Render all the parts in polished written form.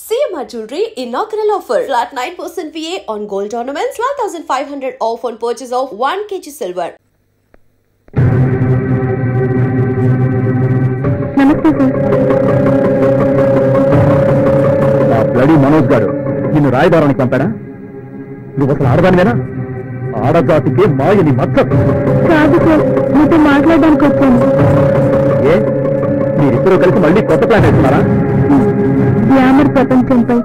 CMR Jewelry inaugural offer. Flat 9% VA on gold ornaments, 12,500 off on purchase of 1 kg silver. Bloody Manoj గారు నిన్ను రాయబారానికి పంపాడా? నువ్వు అసలు ఆడదానివేనా? ఆడజాతికి మాయని మచ్చ కాదు సార్, మీతో మాట్లాడడానికి వచ్చాను. ఏ మీరిద్దరూ కలిసి మళ్ళీ కొత్త ప్లాన్ వేస్తున్నారా? గ్లామర్ ప్రపంచంపై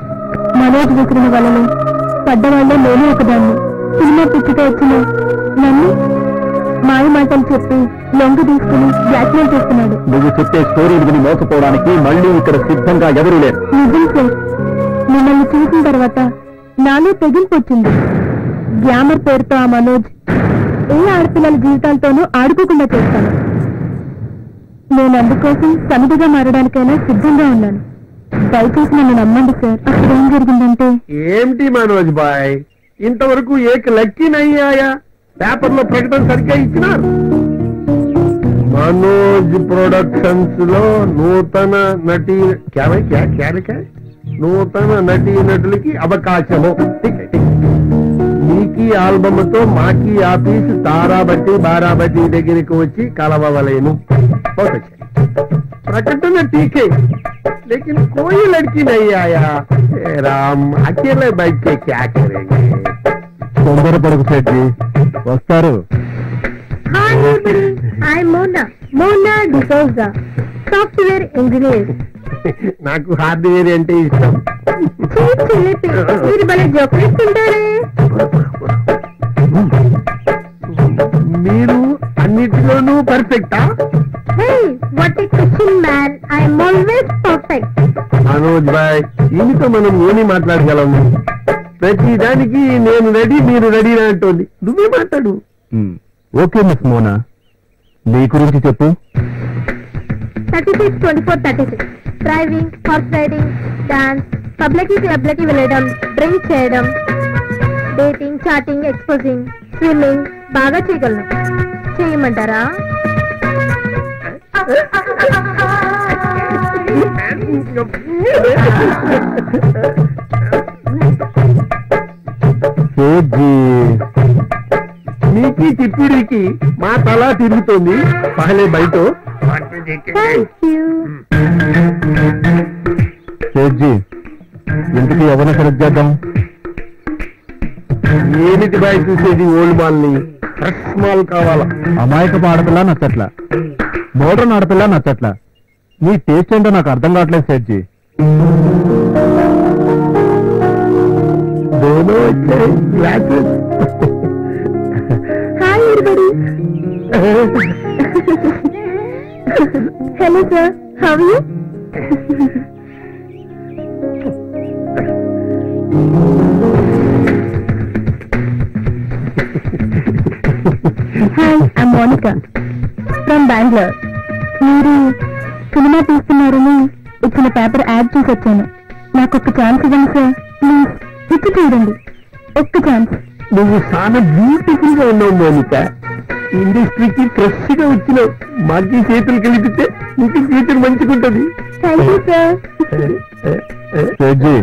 మనోజ్ విసిరిన వలలో పడ్డవాళ్ళే నేను ఒకదాన్ని. సినిమా పిచ్చితో వచ్చిన నన్ను మాయ మాటలు చెప్పి లొంగ తీసుకుని బ్లాక్మెయిల్ చేస్తున్నాడు. నువ్వు చెప్పే స్టోరీలు విని మోసపోవడానికి మళ్ళీ ఇక్కడ సిద్ధంగా ఎవరూ లేరు. నిజం సార్, మిమ్మల్ని చూసిన తర్వాత నాలో తెగింపు వచ్చింది. గ్లామర్ పేరుతో ఆ మనోజ్ ఏ ఆడపిల్లల జీవితాలతోనూ ఆడుకోకుండా చేస్తాను. నేను అందుకోసం సమిధిగా మారడానికైనా సిద్ధంగా ఉన్నాను. దయచేసి నన్ను నమ్మండి సార్. అక్కడ ఏం జరిగిందంటే, ఏమిటి మనోజ్ బాయ్, ఇంతవరకు ఏక లక్కీ నయ్యాయా? పేపర్లో ప్రకటన సరిగ్గా ఇచ్చినారు. మనోజ్ ప్రొడక్షన్స్ లో నూతన నటులకి అవకాశము. మీకీ ఆల్బమ్ తో మాకీ ఆఫీస్ తారాబట్టి బారాబట్టి దగ్గరికి వచ్చి కలవలేను. ప్రకటన టీకే, लेकिन कोई लड़की नहीं आया. राम अकेले बैठ के क्या करेंगे? తొందరపడకు సేట్జీ, వస్తారు. Mona D'Souza, software engineer. నాకు హార్డ్వేర్ అంటే ఇష్టం. మీరు భలే జోకులేస్తుంటారే. మీరు అన్నిటిలోనూ పర్ఫెక్టా? What a question man, I am always perfect. Manoj boy, దీనితో మనం ఏమి మాట్లాడగలము? ప్రతి దానికి నేను రెడీ, మీరు రెడీ అంటోంది. నువ్వే మాట్లాడు. ఓకే మిస్ మోనా, నీ గురించి చెప్పు. 36, 24, 36. Driving, horse riding, dance, public క్లబ్లకి వెళ్ళడం, డ్రింక్ చేయడం, డేటింగ్, చాటింగ్, ఎక్స్పోజింగ్, స్విమ్మింగ్ బాగా చేయగలను. చేయమంటారా? నీకి తిప్పిడికి మా తల తిరుగుతుంది. పహలే బయట సేట్జీ, ఇంటికి ఎవరిని సెలెక్ట్ చేద్దాం? ఏమిటి బాయ్ చూసేది? ఓల్డ్ మాల్ ని, ఫ్రెష్ మాల్ కావాలా? అమాయకపు ఆడపిల్ల నచ్చట్లా, మోడర్న్ ఆడపిల్ల నచ్చట్లా. నీ టేస్ట్ ఏంటో నాకు అర్థం కావట్లేదు Sethji. Hi everybody. Hello sir, how are you? Hi, I'm Monika from Bengaluru. మీరు సినిమా తీస్తున్నారని ఇచ్చిన పేపర్ యాడ్ చేసి వచ్చాను. నాకు ఒక్క ఛాన్స్ ఇవ్వండి సార్, ప్లీజ్. ఇచ్చి చూడండి, ఒక్క ఛాన్స్. నువ్వు చాలా బ్యూటిఫుల్ గా ఉన్నావు మోనిక. ఇండస్ట్రీకి ఫ్రెష్ గా వచ్చినావు. మాకి చేతులు కలిపితే నీకు ఫ్యూచర్ మంచిగుంటది. Thank you sir. సేట్జీ,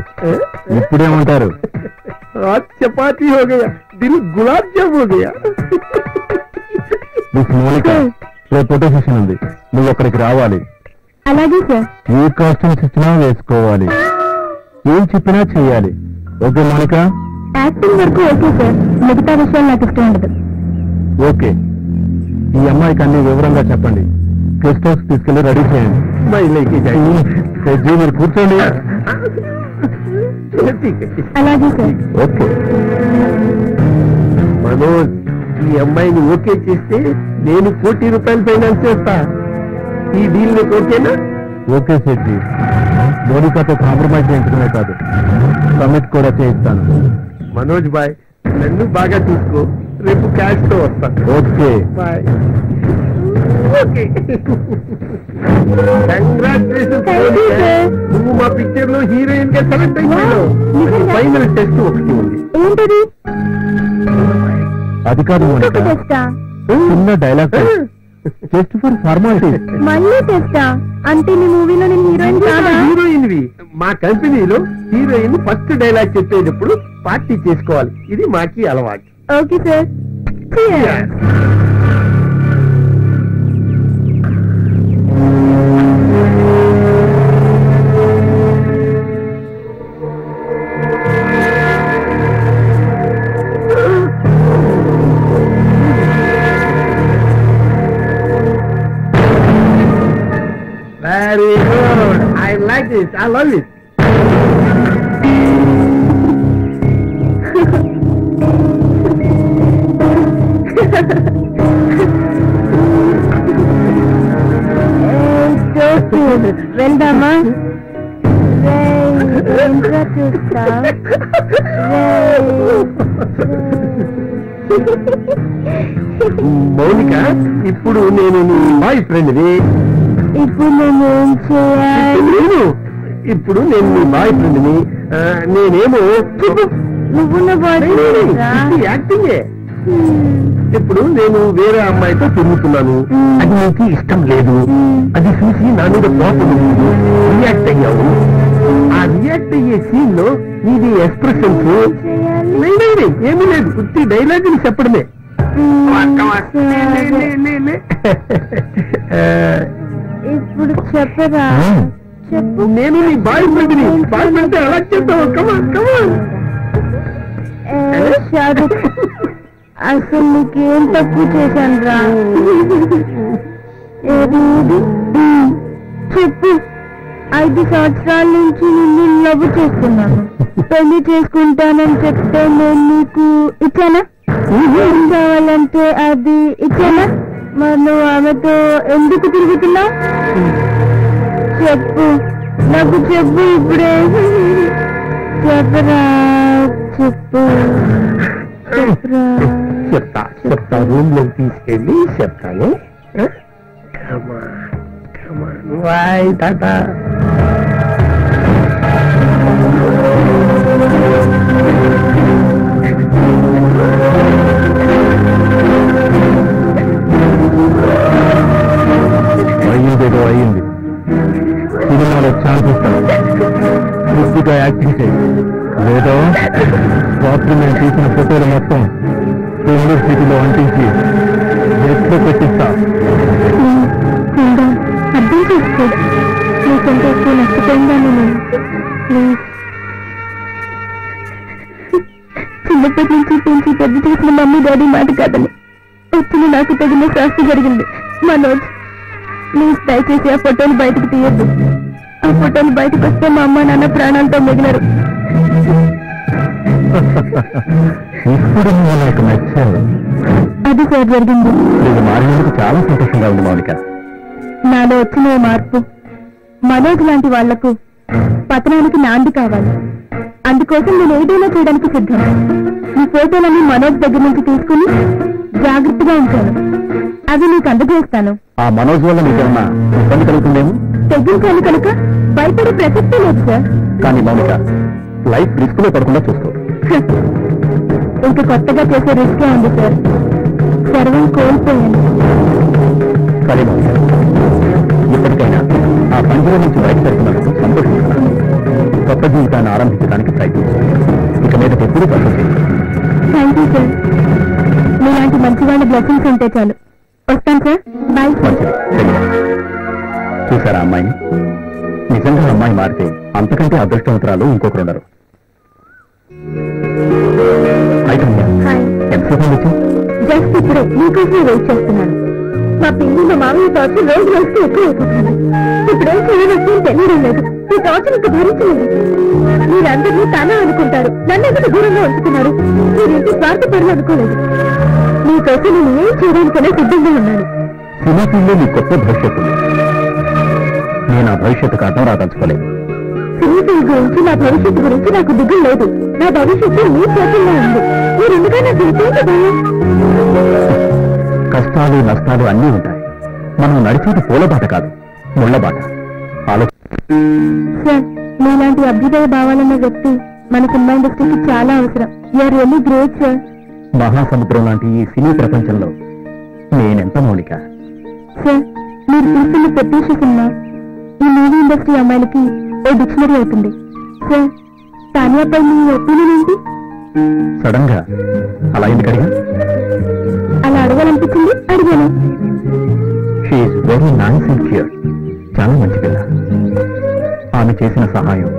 ఇప్పుడేమంటారు? చపాతీ హో గయా, దిల్ గులాబ్ జామ్ హో గయా. మిస్ మోనిక, రేపు ఫోటో సెషన్ ఉంది, నువ్వు అక్కడికి రావాలి. అలాగే సార్. ఏ కాస్ట్యూమ్స్ ఇచ్చినా వేసుకోవాలి, ఏం చెప్పినా చెయ్యాలి. ఓకే మోనిక? యాక్టింగ్ వరకు ఓకే సార్, మిగతా విషయాలు నాకు ఇష్టం ఉండదు. ఓకే, ఈ అమ్మాయికి అన్ని వివరంగా చెప్పండి. గెస్ట్ హౌస్ తీసుకెళ్లి రెడీ చేయండి. సేట్జీ, మీరు కూర్చోండి. అలాగే సార్. ఓకే మనోజ్, ఈ అమ్మాయిని ఓకే చేస్తే నేను ₹1,00,00,000 ఫైనాన్స్ చేస్తా. ఈ డీల్ నీకు ఓకేనా? ఓకే సేట్జీ, మోనికాతో కాంప్రమైజ్ చేయించడమే కాదు, కమిట్ కూడా చేయిస్తాను. మనోజ్ బాయ్, నన్ను బాగా చూసుకో. రేపు క్యాష్ తో వస్తా. Okay bye. Okay, congratulations. నువ్వు మా పిక్చర్ లో హీరోయిన్ గా సెలెక్ట్ అయిపోయావు. ఫైనల్ టెస్ట్ ఒకటి ఉంది. ఏంటది? అది కాదు మోనిక, చిన్న డైలాగ్. Just for formality. మళ్ళీ టెస్టా? అంటే నీ మూవీలో నేను హీరోయిన్ కాదా? హీరోయిన్వి. మా కంపెనీలో హీరోయిన్ ఫస్ట్ డైలాగ్ చెప్పేటప్పుడు పార్టీ చేసుకోవాలి. ఇది మాకి అలవాటు. Okay sir. Very good. I like it. I love it. వెళ్దామా? చూస్తా. మౌనిక, ఇప్పుడు నేను నీ బాయ్ ఫ్రెండ్ని. ఇప్పుడు నేను ఏం చేయాలి? ఇప్పుడు నేను నీ బాయ్ ఫ్రెండ్ని. నేనేమో నువ్వు నా బాయ్ యాక్టింగే. ఇప్పుడు నేను వేరే అమ్మాయితో తిరుగుతున్నాను. అది నీకు ఇష్టం లేదు. అది చూసి నా మీద కోపం రియాక్ట్ అయ్యావు. ఆ రియాక్ట్ అయ్యే సీన్ లో ఇది ఎక్స్ప్రెషన్స్ ఏమీ లేదు. పూర్తి డైలాగ్ చెప్పడమే. ఇప్పుడు చెప్పరా? చెప్పు. నేను నీ బాయ్ ఫ్రెండ్ని. బాయ్ ఫ్రెండ్ అలా చెప్తావు. కమాన్ కమాన్. షారుఖ్, అసలు నీకేం తక్కువ చేశాను రా? చెప్పు. 5 సంవత్సరాల నుంచి నిన్ను లవ్ చేస్తున్నాను. పెళ్లి చేసుకుంటానని చెప్తే నేను నీకు ఇచ్చానా? ఏం కావాలంటే అది ఇచ్చానా? మరి నువ్వు ఆమెతో ఎందుకు తిరుగుతున్నావు? చెప్పు, నాకు చెప్పు ఇప్పుడే. చెప్పరా, చెప్పు. చెప్తా రూమ్ లో తీసుకెళ్ళి చెప్తాను. బాయ్ టాటా. అయ్యిందేదో అయ్యింది. సినిమాలో ఛాన్స్ ఇస్తాను. పూర్తిగా యాక్టింగ్ చేయి. లేదో రాత్రి నేను తీసిన ఫోటోలు మొత్తం యూనివర్సిటీలో అంటించి నెట్లో పెట్టిస్తా. అర్థం చేసుకో. నీకంటే ఎక్కువ నష్టపోయిందాను నేను. ప్లీజ్. చిన్నప్పటి నుంచి పెంచి పెద్ద చేసిన మమ్మీ డాడీ మాట కాదని వచ్చిన నాకు తగిన శాస్తి జరిగింది. మనోజ్, ప్లీజ్ దయచేసి ఆ ఫోటోలు బయటకు తీయద్దు. ఆ ఫోటోలు బయటకు వస్తే మా అమ్మ నాన్న ప్రాణాలతో మిగిలరు. ఇప్పుడు నువ్వు నాకు నచ్చావు. అది సార్ జరిగింది. నేను మారినందుకు చాలా సంతోషంగా ఉంది మౌనిక. నాలో వచ్చిన మార్పు మనోజ్ లాంటి వాళ్లకు పతనానికి నాంది కావాలి. అందుకోసం నేను ఏదైనా చేయడానికి సిద్ధం. ఈ ఫోటోలన్నీ మనోజ్ దగ్గర నుంచి తీసుకుని జాగ్రత్తగా ఉంచాను. అవి నీకు అందజేస్తాను. ఆ మనోజ్ వల్ల నీకేమన్నా ఇబ్బంది కలుగుతుందేమో? తెగించాను కనుక భయపడే ప్రసక్తే లేదు సార్. కానీ మౌనిక, లైఫ్ రిస్క్ లో పడకుండా చూసుకో. ఇంకా కొత్తగా చేసే రిస్కే ఉంది సార్. సర్వం కోల్పోయాను. సరే మౌనిక, ఇప్పటికైనా ఆ పంజరం నుంచి బయటపడుతున్నందుకు సంతోషిస్తున్నాను. కొత్త జీవితాన్ని ఆరంభించడానికి ప్రయత్నించాను. ఇక మీద ఎప్పుడూ పడుతుంది. Thank you sir. మీలాంటి మంచి వాళ్ళ బ్లెస్సింగ్స్ ఉంటే చాలు. వస్తాను సార్. బాయ్. మంచిది. చూసారా అమ్మాయిని? నిజంగా అమ్మాయి మారితే అంతకంటే అదృష్టవంతురాలు ఇంకొకరుండరు. ఎంతసేపు వచ్చి జస్ట్ ఇప్పుడే మీకోసమే వెయిట్ చేస్తున్నాను. మా పిల్లి మా మామయ్య టార్చర్ రోజు రోజుకి ఎక్కువ అయిపోతుంది. ఇప్పుడేం చేయవచ్చు తెలియడం లేదు. ఈ టార్చర్ ఇంకా భరించలేదు. మీరందరినీ తానా అనుకుంటారు. నన్ను ఎందుకు దూరంగా ఉంచుతున్నారు? మీరింటి స్వార్థపరులు అనుకోలేదు. మీకోసం నేను ఏం చేయడానికైనా సిద్ధంగా ఉన్నాను. సినిమాలో మీ కొత్త భవిష్యత్తు. నేను ఆ భవిష్యత్తు కాటం రాదలుచుకోలేదు. సినిమా గురించి, నా భవిష్యత్తు గురించి నాకు దిగులు లేదు. నా భవిష్యత్తు మీ చేతుల్లో ఉంది. మీరు ఎందుకైనా తెలిసేంత భయం. కష్టాలు నష్టాలు అన్నీ ఉంటాయి. మనం నడిచేది పూలబాట కాదు, ముళ్లబాట. సార్, మీలాంటి అభ్యుదయ భావాలన్న వ్యక్తి మన సినిమా ఇండస్ట్రీకి చాలా అవసరం. You are really great sir. Mahasamudram లాంటి ఈ సినీ ప్రపంచంలో నేనెంత మౌలిక. సార్, మీరు చూస్తున్న ప్రతి సినిమా ఈ మూవీ ఇండస్ట్రీ అమ్మాయిలకి ఓ డిక్షనరీ అవుతుంది. సార్, తానియాపై మీ ఒపీనియన్ ఏంటి? సడన్ గా అలా ఎందుకు అడిగా? అలా అడగాలనిపించింది, అడిగాను. She's very nice and cure. చాలా మంచి పిల్ల. ఆమె చేసిన సహాయం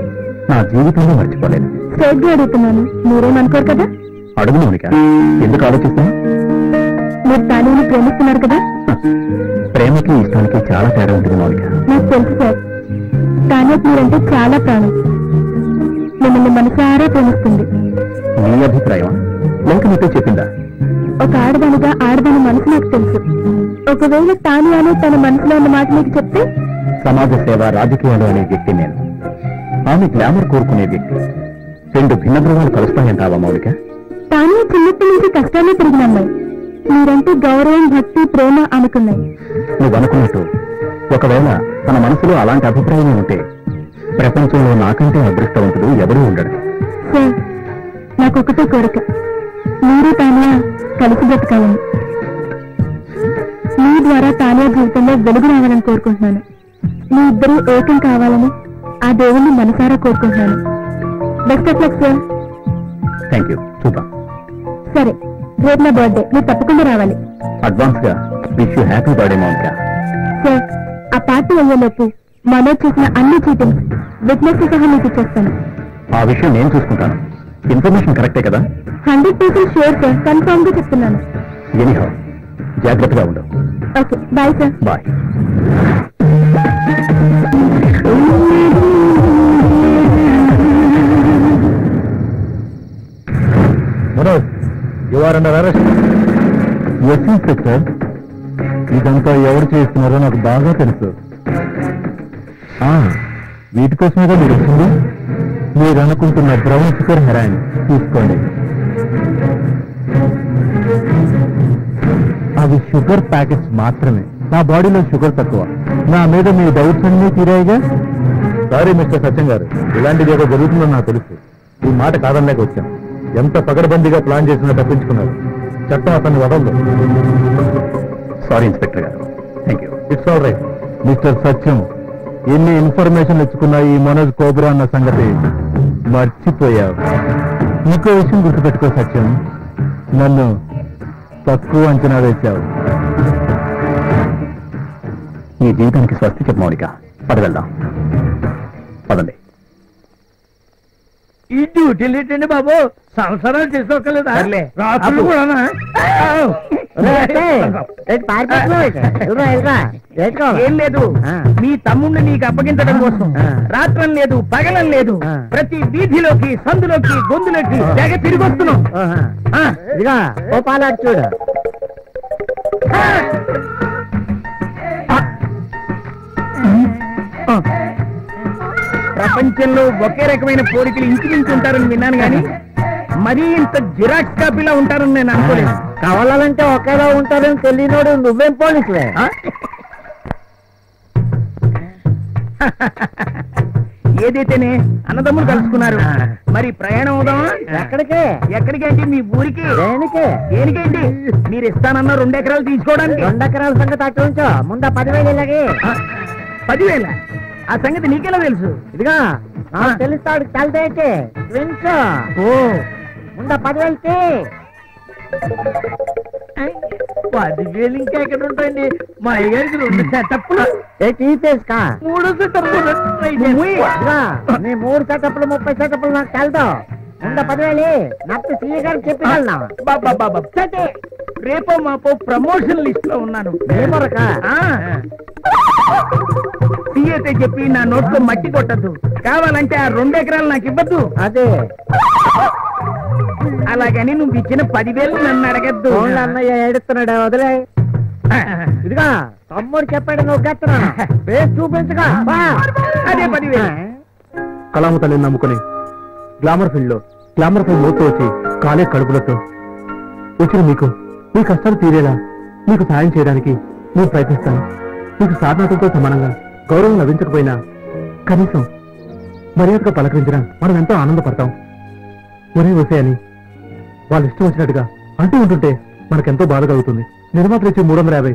నా జీవితంలో మర్చిపోలేదు. స్ట్రైట్గా అడుగుతున్నాను, మీరేమనుకోరు కదా? అడుగు మౌనిక, ఎందుకు ఆలోచిస్తాను? మీరు తానియాని ప్రేమిస్తున్నారు కదా? ప్రేమకి ఇష్టానికి చాలా తేడా ఉంటుంది మౌనిక. నాకు తెలుసు సార్, తానియాకి మీరంటే చాలా ప్రాణం. మిమ్మల్ని మనసారా ప్రేమిస్తుంది. నీ అభిప్రాయం లేక నీతో చెప్పిందా? ఒక ఆడదానిగా ఆడదాని మనసు నాకు తెలుసు. ఒకవేళ తానియాను తన మనసులో ఉన్న మాట మీకు చెప్తే? సమాజ సేవ, రాజకీయాలు అనే వ్యక్తి నేను. ఆమె గ్లామర్ కోరుకునే వ్యక్తి. రెండు భిన్న ధృవాలు కలుస్తాయంటావా మౌలిక? తానియా చిన్నప్పటి నుంచి కష్టాలే పెరిగిన అమ్మాయి. మీరంటే గౌరవం, భక్తి, ప్రేమ అనుకున్నాయి. నువ్వు అనుకున్నట్టు ఒకవేళ తన మనసులో అలాంటి అభిప్రాయమే ఉంటే ప్రపంచంలో నాకంటే అదృష్టవంతుడు ఎవరూ ఉండడు. సార్, నాకు ఒకటే కోరిక, మీరు తానియా కలిసి బ్రతకాలని. మీ ద్వారా తానియా జీవితంలో వెలుగు రావాలని కోరుకుంటున్నాను. మీ ఇద్దరూ ఏకం కావాలని ఆ దేవుణ్ణి మనసారా కోరుకుంటున్నాను. Best of luck sir. Thank you. చూద్దాం. సరే, రేపు నా బర్త్డే, మీరు తప్పకుండా రావాలి. అడ్వాన్స్ గా wish you happy birthday Mounika. Sir, ఆ పార్టీ అయ్యేలోపు మనోజ్ చేసిన అన్ని చీటింగ్స్ విట్నెస్ సహా మీకు ఇచ్చేస్తాను. ఆ విషయం నేను చూసుకుంటాను. ఇన్ఫర్మేషన్ కరెక్టే కదా? 100% షూర్ సార్, కన్ఫర్మ్ గా చెప్తున్నాను. ఎనీహౌ, జాగ్రత్తగా ఉండవు. Okay, bye sir. Bye. Manoj, you are under arrest. Yes inspector. ఇదంతా ఎవరు చేస్తున్నారో నాకు బాగా తెలుసు. వీటి కోసమేగా మీరు వచ్చింది. మీరు అనుకుంటున్న బ్రౌన్ షుగర్ హెరాయిన్ తీసుకోండి. అవి షుగర్ ప్యాకెట్స్ మాత్రమే. నా బాడీలో షుగర్ తక్కువ. నా మీద మీ డౌట్స్ అన్నీ తీరాయిగా. సారీ మిస్టర్ సత్యం గారు, ఇలాంటిది ఏదో జరుగుతుందని నాకు తెలుసు. ఈ మాట కాదనలేక వచ్చాను. ఎంత పగడబందీగా ప్లాన్ చేసినా తప్పించుకున్నారు. చట్టం అతన్ని వదలదు. సారీ ఇన్స్పెక్టర్ గారు. Thank you. It's all right. Mister Satyam, ఎన్ని ఇన్ఫర్మేషన్ ఇచ్చుకున్నా ఈ మనోజ్ కోబ్రా అన్న సంగతి మర్చిపోయావు. ఇంకో విషయం గుర్తుపెట్టుకో సత్యం, నన్ను తక్కువ అంచనా వేశావు. నీ జీవితానికి స్వస్తి చెప్పు మౌనిక. పద వెళ్దాం. పదండి. ఈ డ్యూటీలు ఏంటండి బాబు? సంవత్సరాలు చేసుకోగలదా? రాత్రులు కూడానా? ఏం లేదు, మీ తమ్ముడిని నీకు అప్పగించడం కోసం రాత్రం లేదు, పగలం లేదు, ప్రతి వీధిలోకి, సందులోకి, గొంతులోకి తెగ తిరిగి వస్తున్నాం. చూడు, ప్రపంచంలో ఒకే రకమైన పోలికలు ఇంచుమించు ఉంటారని విన్నాను గాని మరీ ఇంత జిరాక్స్ కాపీలా ఉంటారని నేను అనుకోలేదు. కావాలంటే ఒకేలా ఉంటారని తెలియనోడు నువ్వేం పోలీసులే. ఏదైతేనే అన్నదమ్ములు కలుసుకున్నారు, మరి ప్రయాణం అవుదామా? ఎక్కడికి? ఎక్కడికేంటి? మీ ఊరికి. దేనికేంటి? మీరు ఇస్తానన్న 2 ఎకరాలు తీసుకోవడానికి. 2 ఎకరాల సంగతి అటు ఉంచో, ముందా 10,000 ఇలాగే. 10,000? ఆ సంగతి నీకెలా తెలుసు? ఇదిగా తెలుస్తాడు. కలిదేంటి ట్విన్స్? ఓ, ముందా 10,000 10,000 ఇంకా ఎక్కడ ఉంటాయండి? మా అయ్యగారికి 2 సెటప్లు, 3 సెటప్లు. నీ 3 సెటప్లు 30 సెటప్లు నాకు కలదు. ముందా 10,000 నాకు సీఏ గారికి చెప్పగలనా? బాబా రేపో మాపో ప్రమోషన్ లిస్ట్ లో ఉన్నాను. సీఏతే చెప్పి నా నోట్లో మట్టి కొట్టద్దు. కావాలంటే ఆ 2 ఎకరాలు నాకు ఇవ్వద్దు. అదే అలాగని నువ్వు ఇచ్చిన 10,000 నన్ను అడగద్దు. అన్నయ్య ఏడుస్తున్నాడు, వదిలే. ఇదిగా తమ్ముడు చెప్పాడు, నువ్వు గెత్తనా పేరు చూపించగా. అదే 10,000. కలాము తల్లిని నమ్ముకుని గ్లామర్ ఫీల్డ్ లో గ్లామర్ ఫీల్డ్ లోతో వచ్చి కాలే కడుపులతో వచ్చిన మీకు మీ కష్టాలు తీరేలా మీకు సాయం చేయడానికి నేను ప్రయత్నిస్తాను. మీకు సాధనతో సమానంగా గౌరవం లభించకపోయినా కనీసం మర్యాదగా పలకరించడం మనం ఎంతో ఆనందపడతాం. ఒరే వసే అని వాళ్ళు ఇష్టం వచ్చినట్టుగా అంటూ ఉంటుంటే మనకెంతో బాధ కలుగుతుంది. నిర్మాతలు ఇచ్చి 350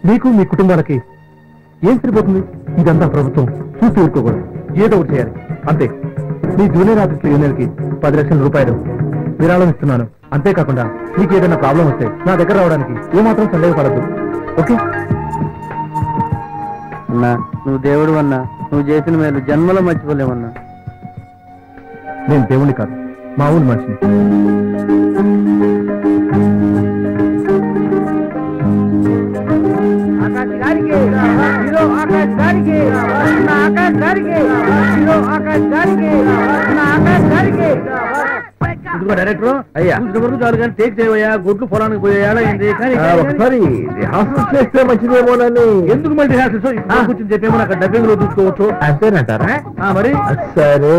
మీకు మీ కుటుంబాలకి ఏం సరిపోతుంది? ఇదంతా ప్రభుత్వం చూసి ఊరుకోకూడదు, ఏదో ఒకటి చేయాలి అంతే. మీ జూనియర్ ఆఫీసర్ యూనియన్కి 10 లక్షల రూపాయలు విరాళం ఇస్తున్నాను. అంతేకాకుండా మీకు ఏదైనా ప్రాబ్లం వస్తే నా దగ్గర రావడానికి ఏమాత్రం సందేహపడద్దు. ఓకే అన్నా, నువ్వు దేవుడు అన్నా, నువ్వు చేసిన మేలు జన్మలో మర్చిపోలేమన్నా. నేను దేవుణ్ణి కాదు, మామూలు మనిషిని. డైరెక్టర్ అయ్యా వరకు చాలు కానీ టేక్ చేయవయ్యా, గుడ్లు పొలానికి పోయా ఒకసారి రిహార్సల్ చేస్తే మంచిదేమోనని. ఎందుకు మళ్ళీ రిహార్సల్స్ కూర్చొని చెప్పేమో అక్కడ డబ్బింగ్ లో చూసుకోవచ్చు అంతేనంటారా? మరి సరే,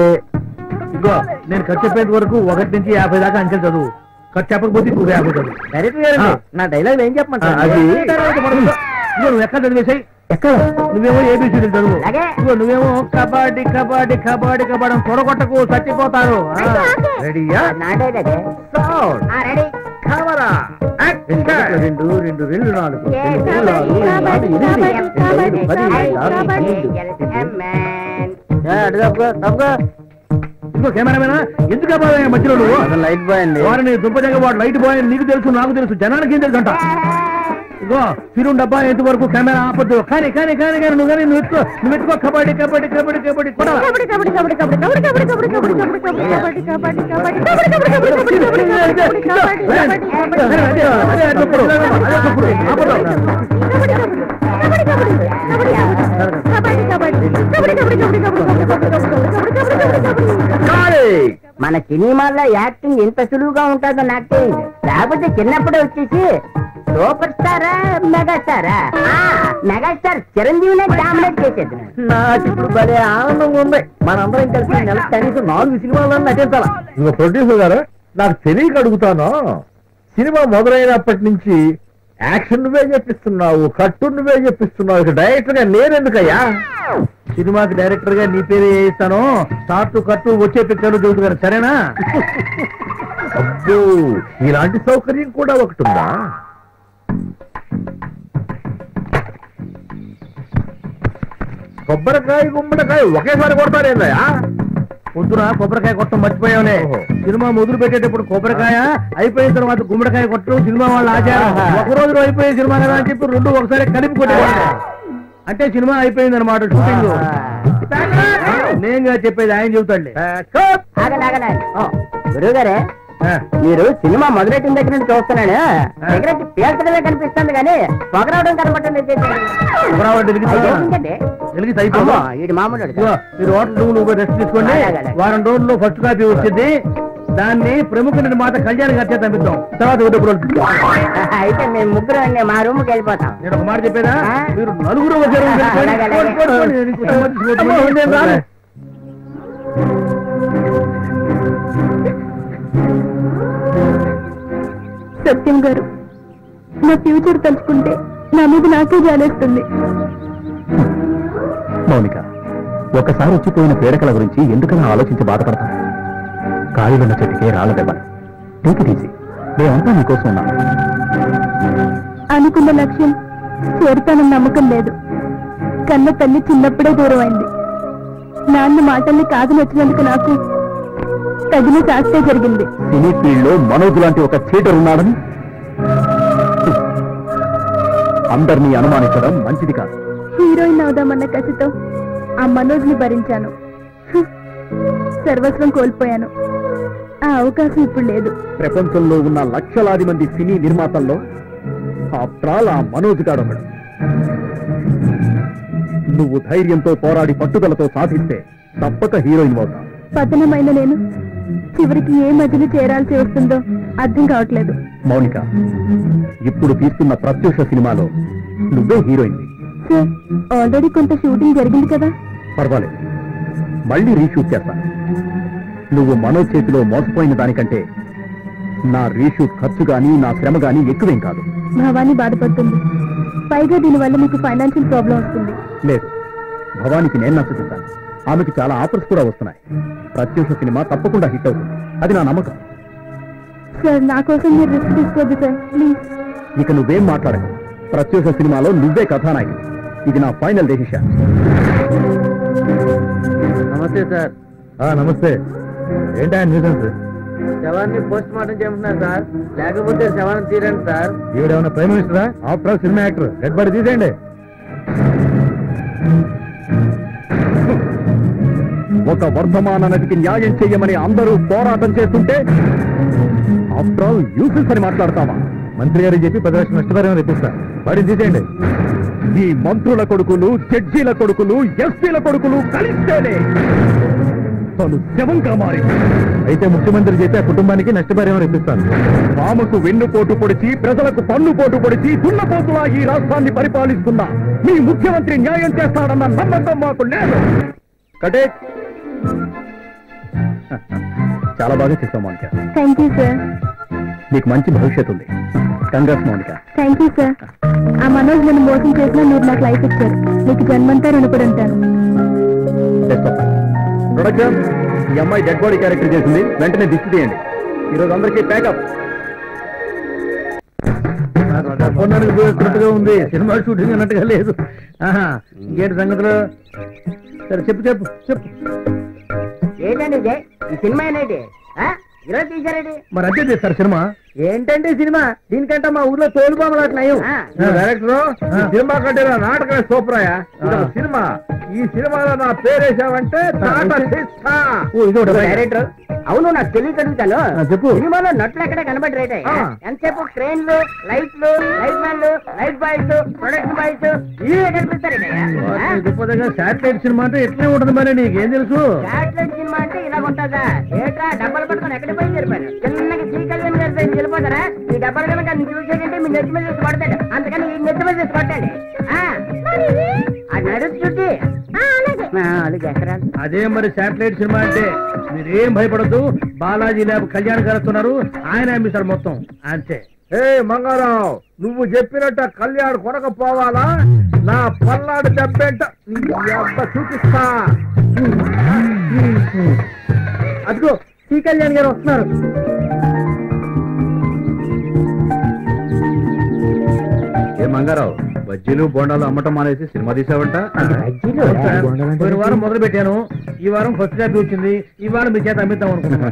ఇగో నేను ఖర్చు చెప్పేంత వరకు 1 నుంచి 50 దాకా అంచెలు చదువు. ఖర్చు చెప్పకపోతే 50 చదువు. డైరెక్టర్ గారు నా డైలాగ్ ఏం చెప్పమంటారు? అది నువ్వు ఎక్కడ చదివేసాయి? ఎక్కడ? నువ్వేమో ఏబిసిడీ చదువు, నువ్వేమో కబడ్డీ కబడ్డీ కబడ్డీ కబడ్డీ తొడగొట్టకు చచ్చిపోతారు. రెడీయా? 2 2 2 4 ఇంకో కెమెరామేనా? ఎందుకు మధ్యలో నువ్వు? లైట్ బాయ్ అండి. వారిని దుంపజంగా వాడు లైట్ బాయ్ అని నీకు తెలుసు, నాకు తెలుసు, జనానికి ఏం తెలుసు అంట. ఇగో ఫిరూన్ డబ్బా ఎంత వరకు కెమెరా ఆపద్దు. కానీ కానీ కానీ కానీ నువ్వు కానీ నువ్వు ఎత్తుకో కబడ్డీ కబడ్డీ కబడ్డీ కబడ్డీ కూడా మన సినిమాల్లో యాక్టింగ్ ఎంత సులువుగా ఉంటుందో నాకు తెలియదు. లేకపోతే చిన్నప్పుడే వచ్చేసి సూపర్ స్టారా మెగాస్టారా? మెగాస్టార్ చిరంజీవినే డామినేట్ చేసేది. నాకు ఇప్పుడు భలే ఆనందంగా ఉంది. మనందరం కలిసి నెల కనీసం 4 సినిమాలను నటించాలా. ఇంకో ప్రొడ్యూసర్ గారు, నాకు తెలియక అడుగుతాను, సినిమా మొదలైనప్పటి నుంచి యాక్షన్ నువ్వే చెప్పిస్తున్నావు, కట్టు నువ్వే చెప్పిస్తున్నావు, ఇక డైరెక్టర్ గా నేనెందుకయ్యా? సినిమాకి డైరెక్టర్ గా నీ పేరు వేయిస్తాను. స్టార్ట్ కట్టు వచ్చే పిక్చర్లు చూసుకున్నారు, సరేనా? అబ్బో, ఇలాంటి సౌకర్యం కూడా ఒకటి ఉందా? కొబ్బరికాయ గుమ్మడికాయ ఒకేసారి కొడతారేందయ్యా? పొద్దున కొబ్బరికాయ కొట్టడం మర్చిపోయావులే. సినిమా మొదలు పెట్టేటప్పుడు కొబ్బరికాయ, అయిపోయిన తర్వాత గుమ్మడికాయ కొట్టడం సినిమా వాళ్ళ ఆచారం. ఒక రోజులో అయిపోయే సినిమా కదా అని చెప్పి 2 ఒకసారి కలిపి కొట్టేవాళ్ళు. అంటే సినిమా అయిపోయింది అనమాట షూటింగ్. నేనుగా చెప్పేది ఆయన చెబుతాడులే. గురువు గారే, మీరు సినిమా మొదలెట్టిన దగ్గర నుంచి చూస్తున్నాను, సిగరెట్ పేల్చడమే కనిపిస్తుంది కానీ పొగరావడం కనబట్టండి. ఇది మామూలు. మీరు హోటల్ నువ్వు రెస్ట్ తీసుకోండి. వారం రోజుల్లో ఫస్ట్ కాపీ వచ్చింది. దాన్ని ప్రముఖ నిర్మాత కళ్యాణ్ గారి చేత పంపిద్దాం. తర్వాత అయితే మేము ముగ్గురు మా రూమ్ కి వెళ్ళిపోతాం. నేను ఒక మాట చెప్పేదా, మీరు నలుగురు సత్యం గారు, నా ఫ్యూచర్ తలుచుకుంటే నా మీద నాకే జాలేస్తుంది. మౌనిక, ఒకసారి వచ్చిపోయిన పేడకల గురించి ఎందుకలా ఆలోచించి బాధపడతాం? కాయలున్న చెట్టుకే రాళ్ళ దెబ్బ. టేక్ ఇట్ ఈజీ, మేమంతా నీకోసం ఉన్నాం. అనుకున్న లక్ష్యం చేరుతానన్న నమ్మకం లేదు. కన్న తల్లి చిన్నప్పుడే దూరం అయింది. నాన్న మాటల్ని కాదు నచ్చినందుకు నాకు తగిన శాస్త్రే జరిగింది. సినీ ఫీల్డ్ లో మనోజ్ లాంటి ఒక థియేటర్ ఉన్నాడని అందరినీ అనుమానించడం మంచిది కాదు. హీరోయిన్ అవుదామన్న కసితో ఆ మనోజ్ ని భరించాను. సర్వస్వం కోల్పోయాను. ఆ అవకాశం ఇప్పుడు లేదు. ప్రపంచంలో ఉన్న లక్షలాది మంది సినీ నిర్మాతల్లో ఆఫ్టర్ ఆల్ ఆ మనోజ్ గాడొకడు. నువ్వు ధైర్యంతో పోరాడి పట్టుదలతో సాధిస్తే తప్పక హీరోయిన్ అవుతావు. పతనమైన నేను చివరికి ఏ మధ్యలో చేరాల్సి వస్తుందో అర్థం కావట్లేదు. మౌనిక, ఇప్పుడు తీస్తున్న ప్రత్యూష సినిమాలో నువ్వే హీరోయిన్. సార్, ఆల్రెడీ కొంత షూటింగ్ జరిగింది కదా. పర్వాలేదు, మళ్ళీ రీషూట్ చేస్తా. నువ్వు మనోజ్ చేతిలో మోసపోయిన దానికంటే నా రీషూట్ ఖర్చు గానీ నా శ్రమ గానీ ఎక్కువేం కాదు. భవానీ బాధపడుతుంది. పైగా దీనివల్ల మీకు ఫైనాన్షియల్ ప్రాబ్లం వస్తుంది. లేదు, భవానికి నేను నచ్చుతాను. ఆమెకి చాలా ఆఫర్స్ కూడా వస్తున్నాయి. ప్రత్యూష సినిమా తప్పకుండా హిట్ అవుతుంది, అది నా నమ్మకం. సార్, నా కోసం మీరు రిస్క్ తీసుకోవద్దు సార్, ప్లీజ్. ఇక నువ్వేం మాట్లాడకు. ప్రత్యేక సినిమాలో నువ్వే కథానాయకుడు. ఇది నా ఫైనల్ డెసిషన్. నమస్తే సార్. నమస్తే. ఏంటా న్యూసెన్స్? శవాన్ని పోస్ట్ మార్టం చేయమంటున్నారు సార్, లేకపోతే శవాన్ని తీరండి సార్. ఈవిడేమన్నా ప్రైమ్ మినిస్టరా? After all cinema actor. Dead body తీసేయండి. ఒక వర్ధమాన నదికి న్యాయం చెయ్యమని అందరూ పోరాటం చేస్తుంటే ఆఫ్టర్ ఆల్ యూసెన్స్ అని మాట్లాడతావా? మంత్రి గారికి చెప్పి 10 లక్షల నష్టపరిహారం తెప్పిస్తా. వాడిని తీసేయండి. ఈ మంత్రుల కొడుకులు, జడ్జీల కొడుకులు, ఎస్పీల కొడుకులు కలిస్తేనే తను శవంగా మారి. అయితే ముఖ్యమంత్రి చెప్పి ఆ కుటుంబానికి నష్టపరిహారం ఇప్పిస్తాను. పాముకు వెన్నుపోటు పొడిచి, ప్రజలకు పన్నుపోటు పొడిచి, దున్నపోతులా ఈ రాష్ట్రాన్ని పరిపాలిస్తున్నా మీ ముఖ్యమంత్రి న్యాయం చేస్తాడన్న నమ్మకం మాకు లేదు. కటే చాలా బాగా చేస్తాం మౌనిక. Thank you sir. నీకు మంచి భవిష్యత్తు ఉంది. Congrats Mounika. Thank you sir. ఆ మనోజ్ నన్ను మోసం చేసినా మీరు నాకు లైఫ్ ఇచ్చారు. మీకు జన్మంతా రుణపడి ఉంటాను. ప్రొడక్షన్, ఈ అమ్మాయి డెడ్ బాడీ క్యారెక్టర్ చేసింది. వెంటనే దిష్టి తీయండి. ఈరోజు అందరికీ ప్యాకప్. కరెక్ట్గా ఉంది. సినిమా షూటింగ్ అన్నట్టుగా లేదు. ఇంకేంటి సంగతులు? సరే చెప్పు చెప్పు చెప్పు. ఏంటండి ఇది? ఈ సినిమా ఏంటి? ఈరోజు తీసారండి. మరి అంతే చేస్తారు సినిమా. ఏంటంటే సినిమా? దీనికంటే మా ఊర్లో తోలుబొమ్మలు అట్లా డైరెక్టర్, సినిమా కంటే నాటకమే సూపరాయా. సినిమా, ఈ సినిమాలో నా పేరేసావంటే డైరెక్టర్, అవును నాకు తెలియక అడుగుతాను. చెప్పు. సినిమాలో నట్లు ఎక్కడ కనబడి ఎంతసేపు క్రేన్లు, లైట్లు, లైట్ మ్యాన్లు, లైట్ బాయ్స్, ప్రొడక్షన్ బాయ్స్ ఇవే కనిపిస్తారండి. శాటిలైట్ సినిమా అంటే ఎట్లే ఉంటుంది మరి, నీకేం తెలుసు? శాటిలైట్ సినిమా అంటే ఇలా ఉంటుందా? ఏట్రా డబ్బాలు పట్టుకొని ఎక్కడికి పోయి జరిపారు? చిన్నగా శ్రీ కళ్యాణ్ గారి సైడ్ వెళ్ళిపోతారా? ఈ డబ్బాలు కనుక చూసేటంటే మీ నెత్తి మీద చేసి కొడతాడు. అందుకని ఈ నెత్తి మీద చేసి కొట్టాలి. అది నడుచు చుట్టి అదే మరి శాటిలైట్ సినిమా అంటే. మీరేం భయపడద్దు. బాలాజీ ల్యాబ్ కళ్యాణ్ గారు వస్తున్నారు. ఆయన అమ్మిస్తారు మొత్తం. అంతే. ఏ మంగారావు, నువ్వు చెప్పినట్టు కళ్యాణ్ కొనకపోవాలా? నా పల్నాడు దెబ్బేంట చూపిస్తా. అదిగో శ్రీ కళ్యాణ్ గారు వస్తున్నారు. ఏ మంగారావు, బజ్జీలు బోండాలు అమ్మటం మానేసి సినిమా తీసావంట? పోయిన వారం మొదలు పెట్టాను. ఈ వారం ఫస్ట్ కాపీ వచ్చింది. ఈ వారం మీ చేత అమ్మిద్దాం అనుకున్నా.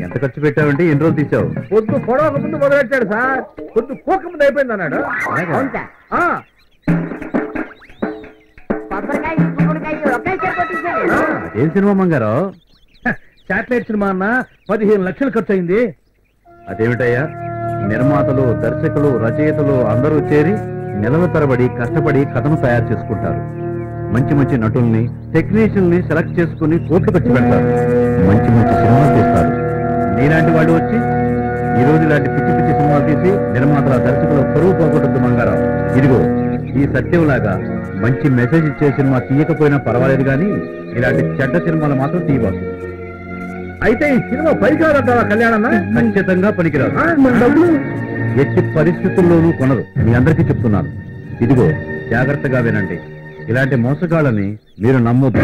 ఎంత ఖర్చు పెట్టావంటే ఎన్ని రోజులు తీసావు? పొద్దు పొడవక ముందు మొదలెట్టాడు సార్. పొద్దు కోక ముందు అయిపోయింది అన్నాడు. కొబ్బరికాయ, గుమ్మడికాయ ఒకే సరిపోతుంది. అదేం సినిమా మంగారావు? శాటిలైట్ సినిమా అన్న 15 లక్షలు ఖర్చు అయింది. అదేమిటయ్యా, నిర్మాతలు, దర్శకులు, రచయితలు అందరూ చేరి నెలల తరబడి కష్టపడి కథను తయారు చేసుకుంటారు. మంచి మంచి నటుల్ని, టెక్నీషియన్ని సెలెక్ట్ చేసుకుని కోట్లు ఖర్చు పెడతారు. మంచి మంచి సినిమాలు తీస్తారు. నీలాంటి వాళ్ళు వచ్చి ఈ రోజు ఇలాంటి పిచ్చి పిచ్చి సినిమాలు తీసి నిర్మాతల, దర్శకుల పరువు పోగొట్టద్దు మంగారావు. ఇదిగో ఈ సత్యంలాగా మంచి మెసేజ్ ఇచ్చే సినిమా తీయకపోయినా పర్వాలేదు, కానీ ఇలాంటి చెడ్డ సినిమాలు మాత్రం తీయబాకు. అయితే ఈ సినిమా పనికిరాదంటావా కళ్యాణన్న? ఖచ్చితంగా పనికిరాదు. ఎట్టి పరిస్థితుల్లోనూ కొనరు. మీ అందరికీ చెప్తున్నాను. ఇదిగో జాగ్రత్తగా వినండి. ఇలాంటి మోసగాళ్ళని మీరు నమ్మొద్దు.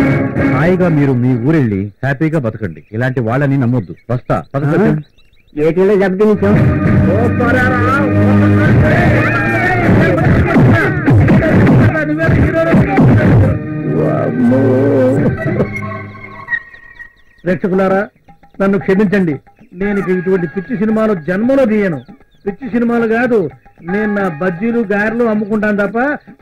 హాయిగా మీరు మీ ఊరెళ్ళి హ్యాపీగా బతకండి. ఇలాంటి వాళ్ళని నమ్మొద్దు. వస్తా. ఏటీలో జబ్బు నిమిషం ప్రేక్షకులారా, నన్ను క్షమించండి. నేను ఇటువంటి పిచ్చి సినిమాలు జన్మలో తీయను. పిచ్చి సినిమాలు కాదు, నేను నా బజ్జీలు, గారెలు అమ్ముకుంటాను తప్ప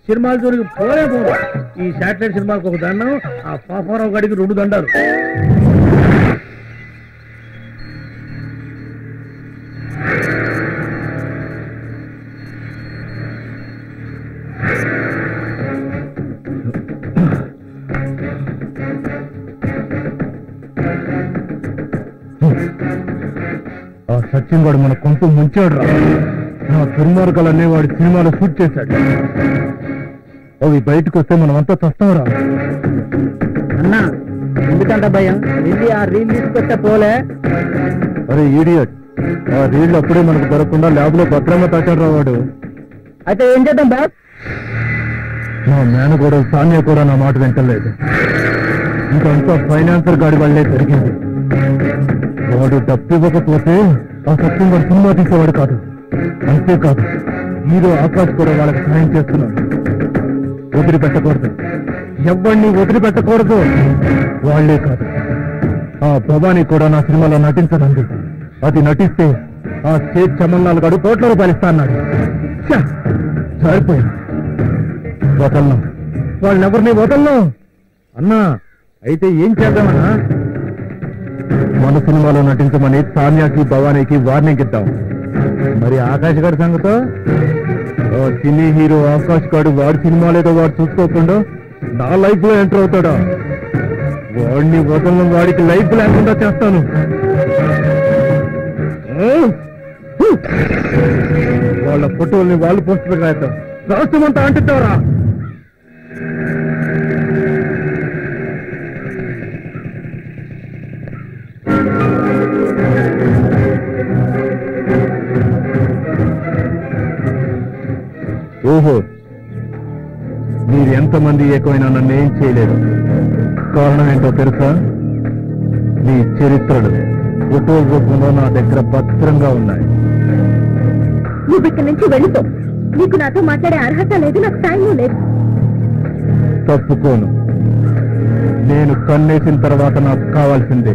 సినిమాల జోలికి పోలే పోను. ఈ శాటిలైట్ సినిమాలకు ఒక దండం, ఆ పాపారావు గాడికి 2 దండాలు. ఆ సత్యం వాడు మన కొంత ముంచాడు రా. నా దుర్మార్గాలనే వాడి సినిమాలో షూట్ చేశాడు. అవి బయటకు వస్తే మనమంతా చస్తాంరా. అన్నా, ఎందుకంట భయం? ఆ రీల్ తీసుకొస్తే పోలే. అరే ఈడియట్, ఆ రీళ్లు అప్పుడే మనకు దొరకకుండా ల్యాబ్ లో భద్రంగా తాచాడు రా వాడు. అయితే ఏం చేద్దాం బాబ్? నా మేనగోడ సాన్య కూడా నా మాట వింటలేదు. ఇంకంతా ఫైనాన్సర్ గాడి వాళ్ళే జరిగింది. వాడు డబ్బు ఇవ్వకపోతే ఆ సత్యం వాడు సినిమా తీసేవాడు కాదు. అంతేకాదు, హీరో ఆకాష్ కూడా వాళ్ళకి సహాయం చేస్తున్నాడు. వదిలిపెట్టకూడదు, ఎవరిని వదిలిపెట్టకూడదు. వాళ్లే కాదు, ఆ భవానీ కూడా నా సినిమాలో నటించనంది. అది నటిస్తే ఆ స్టేట్ చమన్నాలు గడు కోట్ల రూపాయలు ఇస్తా అన్నాడు. సరిపోయింది, వదలను, వాళ్ళెవరిని వదలను అన్నా. అయితే ఏం చేద్దామన్నా? మన సినిమాలో నటించమని తాన్యాకి భవానీకి వార్నింగ్ ఇద్దాం. మరి ఆకాష్ గారి సంగతో సినీ హీరో ఆకాష్ గారు వాడి సినిమాలేదో వాడు చూసుకోకుండా నా లైఫ్ లో ఎంటర్ అవుతాడా? వాడిని వదలను, వాడికి లైఫ్ లేకుండా చేస్తాను. వాళ్ళ ఫోటోల్ని వాళ్ళు పోస్టులు రాద్దాం, రాష్ట్రమంతా అంటుతారా? ఓహో, మీరు ఎంతమంది ఏకమైనా నన్ను ఏం చేయలేదు. కారణం ఏంటో తెలుసా? మీ చరిత్రలు ఫోటో రూపంలో నా దగ్గర భద్రంగా ఉన్నాయి. నువ్వు ఇక్కడి నుంచి వెళ్ళిపో. నీకు నాతో మాట్లాడే అర్హత లేదు, నాకు టైం లేదు. తప్పుకోను. నేను కన్నేసిన తర్వాత నాకు కావాల్సిందే,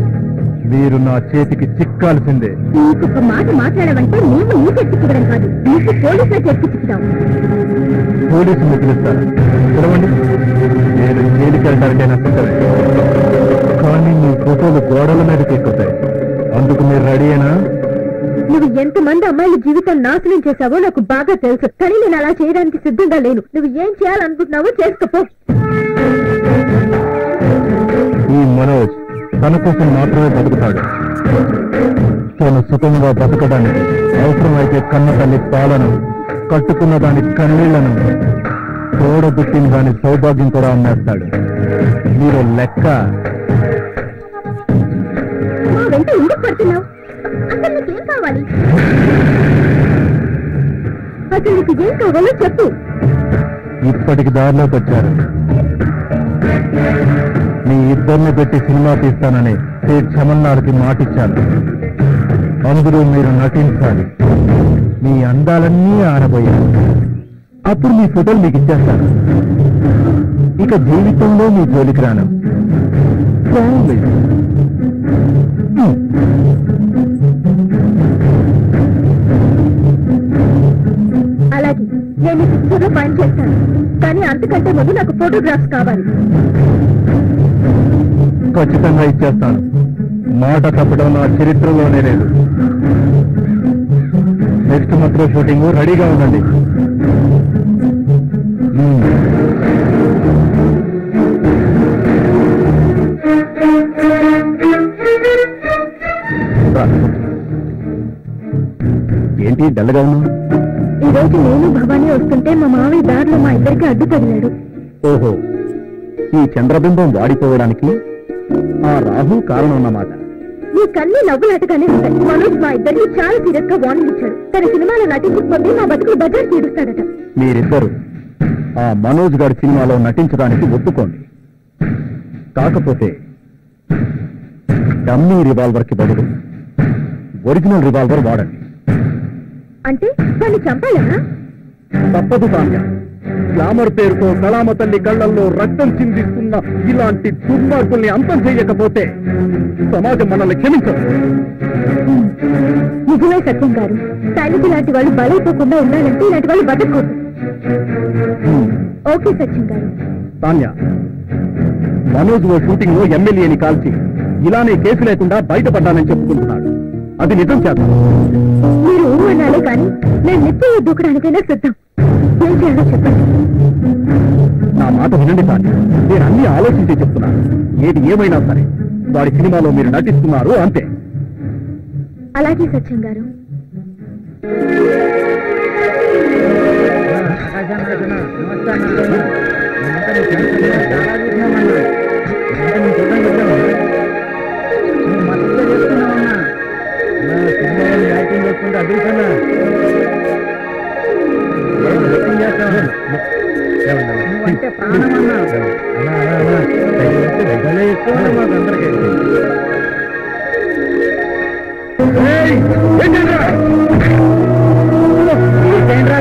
మీరు నా చేతికి చిక్కాల్సిందే. నీకు ఒక మాట మాట్లాడమంటే నేను నీ చెట్టుకివ్వడం కాదు, నీకు పోలీసులు చెట్టుకిచ్చుదాం. పోలీసులు పిలుస్తారా? పిలవండి, నేను జైలుకి వెళ్ళడానికి నష్టమే. కానీ మీ ఫోటోలు గోడల మీదకి ఎక్కుతాయి, అందుకు మీరు రెడీయేనా? నువ్వు ఎంతమంది అమ్మాయిల జీవితం నాశనం చేశావో నాకు బాగా తెలుసు, కానీ నేను అలా చేయడానికి సిద్ధంగా లేను. నువ్వు ఏం చేయాలనుకుంటున్నావో చేసుకోపో. ఈ మనోజ్ తన కోసం మాత్రమే బతుకుతాడు. తను సుఖంగా బతకడానికి అవసరమైతే కన్న తల్లి పాలను, కట్టుకున్న దాని కన్నీళ్లను, తోడబుట్టిన దాని సౌభాగ్యం కూడా అమ్మేస్తాడు. మీరు లెక్క. మా వెంట ఎందుకు పడుతున్నావు? అసలు నీకేం కావాలి? అసలు నీకు ఏం కావాలో చెప్పు. ఇప్పటికి దారిలోకి వచ్చారు. మీ ఇద్దరిని పెట్టి సినిమా తీస్తానని సేట్ చమన్నాడికి మాటిచ్చాను. అందులో మీరు నటించాలి. మీ అందాలన్నీ ఆరబోయారు. అప్పుడు మీ ఫోటోలు మీకు ఇచ్చేస్తాను. ఇక జీవితంలో మీ జోలికి రాను. అలాగే నేను ఈ పిక్చర్లో పని చేస్తాను, కానీ అంతకంటే ముందు నాకు ఫోటోగ్రాఫ్స్ కావాలి. ఖచ్చితంగా ఇచ్చేస్తాను. మాట తప్పడం నా చరిత్రలోనే లేదు. నెక్స్ట్ మంత్ లో షూటింగ్ రెడీగా ఉండండి. ఏంటి డల్గా ఉన్నావు? ఈ రోజు నేను భవానీ వస్తుంటే మా మావయ్య దారిలో మా ఇద్దరికి అడ్డు తగిలాడు. ఓహో, ఈ చంద్రబింబం వాడిపోవడానికి ఆ రాహు కారణం అన్నమాట. నీకన్నీ నవ్వులాటగానే ఉంటాయి. మనోజ్ మా ఇద్దరికి చాలా సీరియస్ గా వార్నింగ్ ఇచ్చాడు. తన సినిమాలో నటించకపోతే మా బతుకులు బజార్ తీరుస్తాడట. మీరిద్దరు ఆ మనోజ్ గారి సినిమాలో నటించడానికి ఒప్పుకోండి. కాకపోతే డమ్మీ రివాల్వర్ కి బదులు ఒరిజినల్ రివాల్వర్ వాడండి. అంటే వాడిని చంపాలనా? తప్పదు తాన్య. గ్లామర్ పేరుతో కళామ తల్లి కళ్లల్లో రక్తం చిందిస్తున్న ఇలాంటి దుర్మార్గుల్ని అంతం చేయకపోతే సమాజం మనల్ని క్షమించదు. నిజమే సత్యం గారు. సైనికు లాంటి వాళ్ళు బలైపోకుండా ఉండాలంటే ఇలాంటి వాళ్ళు బతకూడదు. ఓకే సత్యం గారు. తాన్య, మనోజ్ ఓ షూటింగ్ లో ఎమ్మెల్యేని కాల్చి ఇలానే కేసు లేకుండా బయటపడ్డానని చెప్పుకుంటున్నాడు. అది నిజం చేద్దాం. మీరు అనాలే కానీ నేను నిత్యం దూకడానికైనా సిద్ధం. ఏం చేయాలో చెప్పండి. నా మాట వినండి తాన్య, నేను అన్ని ఆలోచించి చెప్తున్నాను. ఏది ఏమైనా సరే వాడి సినిమాలో మీరు నటిస్తున్నారు అంతే. అలాగే సత్యం గారు.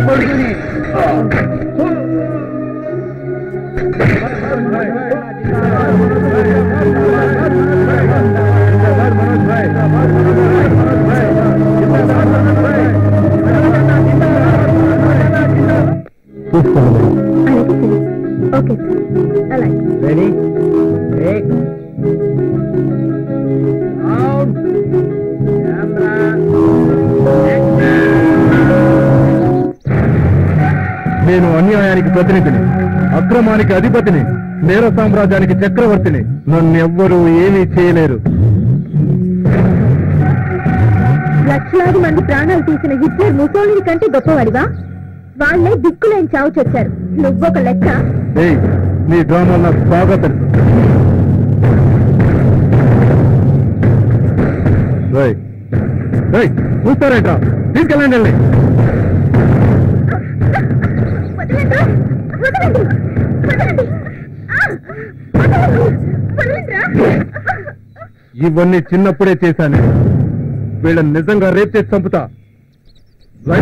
కొడుకు నేను అన్యాయానికి ప్రతినిధిని, అక్రమానికి అధిపతిని, నేర సామ్రాజ్యానికి చక్రవర్తిని. నన్నెవ్వరూ ఏమీ చేయలేరు. లక్షలాది మంది ప్రాణాలు తీసిన హిట్లర్ ముసోలిని కంటే గొప్పవాడివా? వాళ్ళే దిక్కులేని చావు చచ్చారు, నువ్వొక లెక్క. నీ డ్రామా నాకు బాగా తెలుసు. చూస్తారేట్రా, తీసుకెళ్ళండి. ఇవన్నీ చిన్నప్పుడే చేశాను. వీళ్ళని నిజంగా రేపు చేసి చంపుతా. రా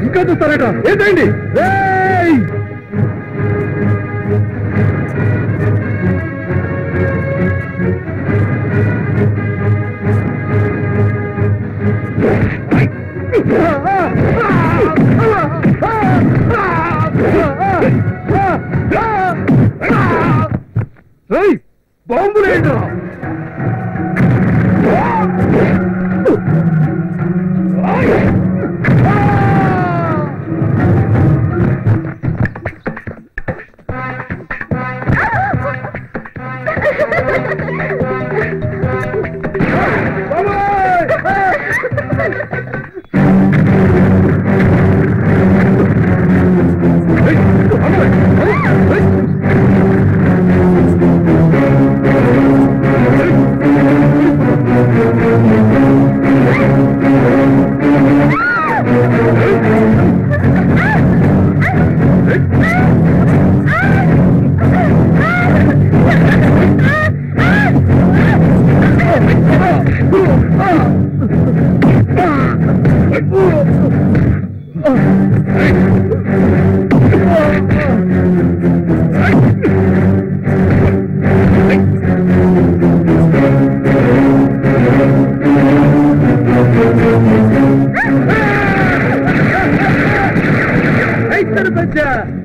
ఇంకా చూస్తారట. ఏంటండి? బాంబులేంట్రా?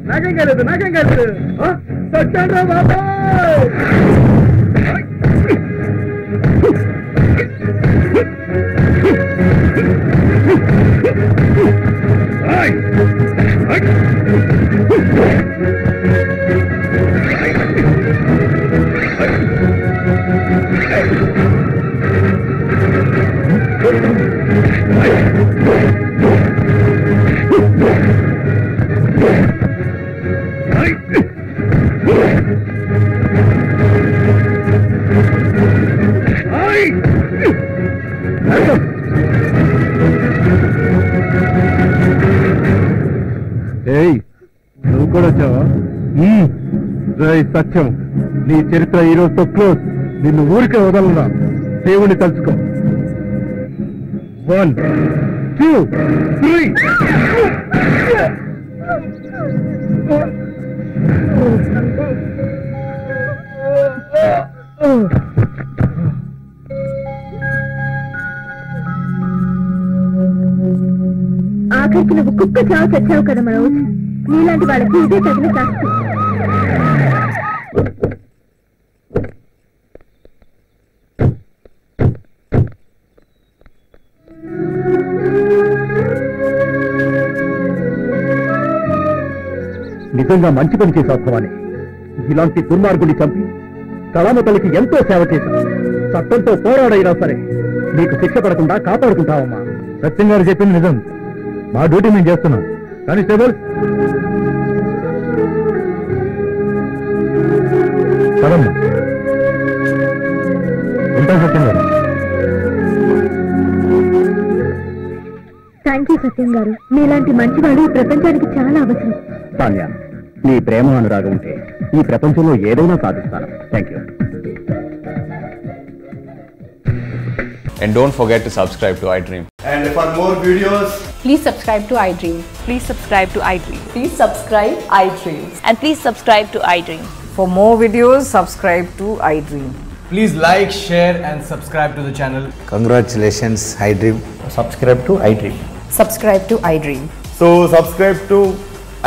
నాకేం కాదు సత్యంరా బాబా. నువ్వు కూడా వచ్చావా? సత్యం, నీ చరిత్ర ఈ రోజుతో క్లోజ్. నిన్ను ఊరికే వదలరా. దేవుణ్ణి తలుచుకో. 1 2 3. ఆఖరికి నువ్వు కుక్క చావు చచ్చావు కదా మనోజ్. నీలాంటి వాళ్ళకి ఇదే తగిన శాస్త్రం. నిజంగా మంచి పని చేశావు భవాని. ఇలాంటి దుర్మార్గుని చంపి కళామతలకి ఎంతో సేవ చేశావు. చట్టంతో పోరాడైనా సరే నీకు శిక్ష పడకుండా కాపాడుకుంటావమ్మా. సత్యం గారు చెప్పింది నిజం. మా డ్యూటీ మేము చేస్తున్నాం. కానిస్టేబుల్ పదమ్మా. ఉంటా సత్యం గారు. థ్యాంక్ యూ సత్యం గారు. మీలాంటి మంచివాడు ఈ ప్రపంచానికి చాలా అవసరం. సాన్యా, నీ ప్రేమ అనురాగం ఉంటే ఈ ప్రపంచంలో ఏదైనా సాధిస్తాను. Thank you. And don't forget to subscribe to iDream. And for more videos, please subscribe to iDream. Please subscribe to iDream. Please subscribe iDream. And please subscribe to iDream. For more videos, subscribe to iDream. Please like, share and subscribe to the channel. Congratulations, iDream. Subscribe to iDream. Subscribe to iDream. So subscribe to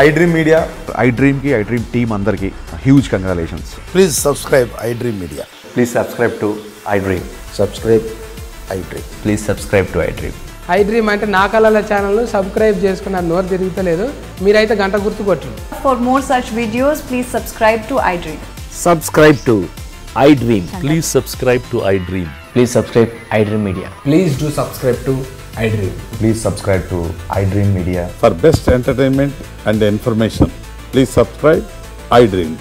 iDream Media. iDream ki iDream team andarki huge congratulations. Please subscribe iDream Media. Please subscribe to iDream. Subscribe iDream. Please subscribe to iDream. iDream అంటే నా కళల channel subscribe చేసుకున్న నోరు తిరుగుతలేదు మీరైతే గంట గుర్తు కొట్టండి. For more such videos, please subscribe to iDream. Subscribe to iDream. Please subscribe to iDream. Please subscribe iDream Media. Please do subscribe to iDream. Please subscribe to iDream Media. For best entertainment and information, please subscribe iDream.